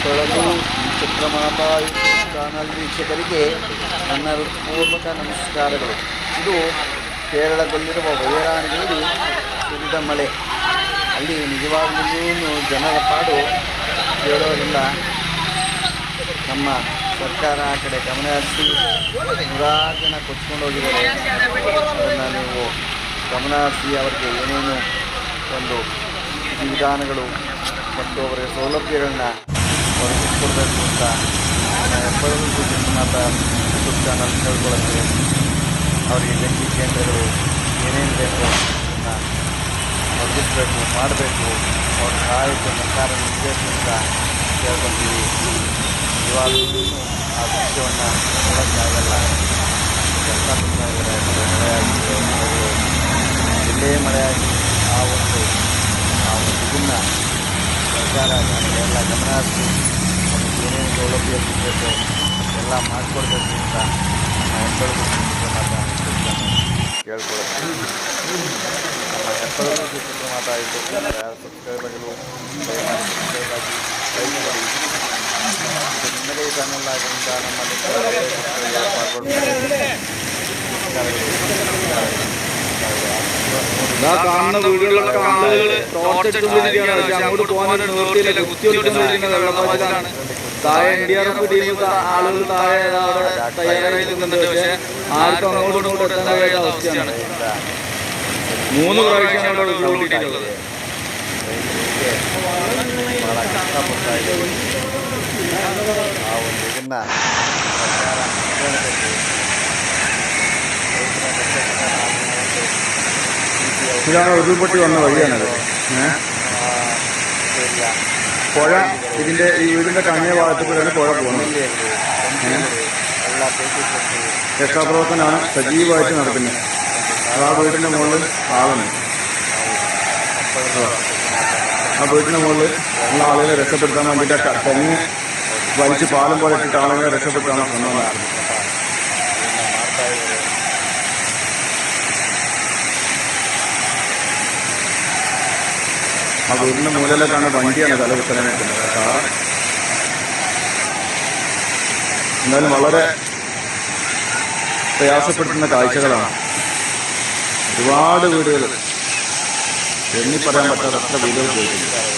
ಕೊಳಲು ಚಕ್ರಮಾತಾ ಚಾನಲ್ ವೀಕ್ಷಕರಿಗೆ ನನ್ನ ಹೃತ್ಪೂರ್ವಕ ನಮಸ್ಕಾರಗಳು. ಇದು ಕೇರಳದಲ್ಲಿರುವ ವೈರಾಣಿಯಲ್ಲಿ ಸುರಿದ ಮಳೆ. ಅಲ್ಲಿ ನಿಜವಾಗಲೂ ಜನರ ಪಾಡು ಕೇಳೋರಿಲ್ಲ. ನಮ್ಮ ಸರ್ಕಾರ ಆ ಕಡೆ ಗಮನ ಹರಿಸಿ ನೂರಾರು ಜನ ಕೊಚ್ಕೊಂಡು ಹೋಗಿದ್ದಾರೆ. ಅದನ್ನು ನೀವು ಗಮನ ಹರಿಸಿ ಅವರಿಗೆ ಏನೇನು ಒಂದು ವಿಧಾನಗಳು ಮತ್ತು ಅವರ ಸೌಲಭ್ಯಗಳನ್ನ ಒದಗಿಸ್ಕೊಡ್ಬೇಕು ಅಂತ ಹೆಬ್ಬಳೂರು ಜಗನ್ನಾಥ ಯೂಟ್ಯೂಬ್ ಚಾನಲ್ ಕೇಳ್ಕೊಳ್ಳುತ್ತೆ. ಅವರಿಗೆ ಬೆಂಕಿ ಕೇಂದ್ರಗಳು ಏನೇನು ಬೇಕು ಅದನ್ನು ಒದಗಿಸ್ಬೇಕು, ಮಾಡಬೇಕು, ಅವ್ರ ಸಹಾಯಕ್ಕೆ ಸರ್ಕಾರ ನಿಲ್ಲಬೇಕು ಅಂತ ಕೇಳ್ಕೊತೀವಿ. ಇವಾಗಲೂ ಆ ವಿಷಯವನ್ನು ನೋಡೋಕ್ಕಾಗಲ್ಲ. ಕೆಲಸ ಮಾಡ್ತಾ ಇದ್ದಾರೆ. ಮಳೆಯಾಗಿದೆ, ಎಲ್ಲೇ ಮಳೆಯಾಗಿ ಆ ಒಂದು ಇದನ್ನು ಸರ್ಕಾರ ಎಲ್ಲ ಗಮನ ಹರಿಸಿ ಅದಕ್ಕೆ ಏನೇನು ಸೌಲಭ್ಯ ಸಿಗಬೇಕು ಎಲ್ಲ ಮಾಡಿಕೊಡ್ಬೇಕು ಅಂತ ಹೆಬ್ಬಳೂರು ಕೇಳ್ಕೊಳ್ತೀವಿ. ನಮ್ಮ ಹೆಬ್ಬಳೂರು ಜಗನ್ನಾಥ ಯೂಟ್ಯೂಬ್ ಚಾನಲ್ ಸಬ್ಸ್ಕ್ರೈಬರ್ಗಳು ದಯಮಾಡಿ ಸಬ್ಸ್ಕ್ರೈಬ್ ಆಗಿ ಲೈಕ್ ಮಾಡಿ. ಇದು ನಿಮ್ಮದೇ ಚಾನಲ್ ಆದ್ದರಿಂದ ನಮ್ಮಲ್ಲಿ കാണുന്ന വീടുകളിലൊക്കെ ആളുകൾ ടോർച്ചടിച്ചുകൊണ്ടിരിക്കുകയാണ്. പക്ഷെ അങ്ങോട്ട് പോകാൻ നിവൃത്തിയില്ല. കുത്തിയൊലിച്ചുകൊണ്ടിരിക്കുന്ന വെള്ളപ്പാച്ചിലാണ്. താഴെ NDRF ടീം ആളുകൾ താഴെ തയ്യാറായി നിൽക്കുന്നുണ്ട്. പക്ഷെ ആർക്കും അങ്ങോട്ടും ഇങ്ങോട്ടും എത്താൻ കഴിയാത്ത അവസ്ഥയാണ്. 3 പ്രാവശ്യമാണ് അവിടെ ഉരുൾപൊട്ടിയിട്ടുള്ളത്. ಭಾಳ ಕಷ್ಟಪಡ್ತಾಯಿದ್ದೀವಿ. ಆ ಒಂದು ಇದನ್ನು ಸರ್ಕಾರ ಹೇಳಬೇಕು. ഇതാണ് ഉരുൾപൊട്ടി വന്ന വഴിയാണത്. പുഴ ഇതിന്റെ ഈ വീടിന്റെ കണ്ണിയ ഭാഗത്ത് കൂടെയാണ് പുഴ പോകുന്നത്. രക്ഷാപ്രവർത്തനമാണ് സജീവമായിട്ട് നടക്കുന്നത്. ആ വീടിന്റെ മുകളിൽ ആളുണ്ട്. ആ വീടിന്റെ മുകളിൽ ഉള്ള ആളുകളെ രക്ഷപ്പെടുത്താൻ വേണ്ടിയിട്ട് തെങ്ങ് വലിച്ച് പാലം പോലെ ഇട്ടിട്ട് ആളുകളെ രക്ഷപ്പെടുത്താൻ ശ്രമമാണ്. ആ വീടിന്റെ മൂലയിലേക്കാണ് വണ്ടിയാണ് തലകുത്തനായിട്ടുള്ളത്. കാർ എന്നാലും വളരെ പ്രയാസപ്പെടുത്തുന്ന കാഴ്ചകളാണ്. ഒരുപാട് വീടുകൾ എണ്ണി പറയാൻ പറ്റാത്ത അത്ര വീടുകൾ പോയിട്ടുണ്ട്.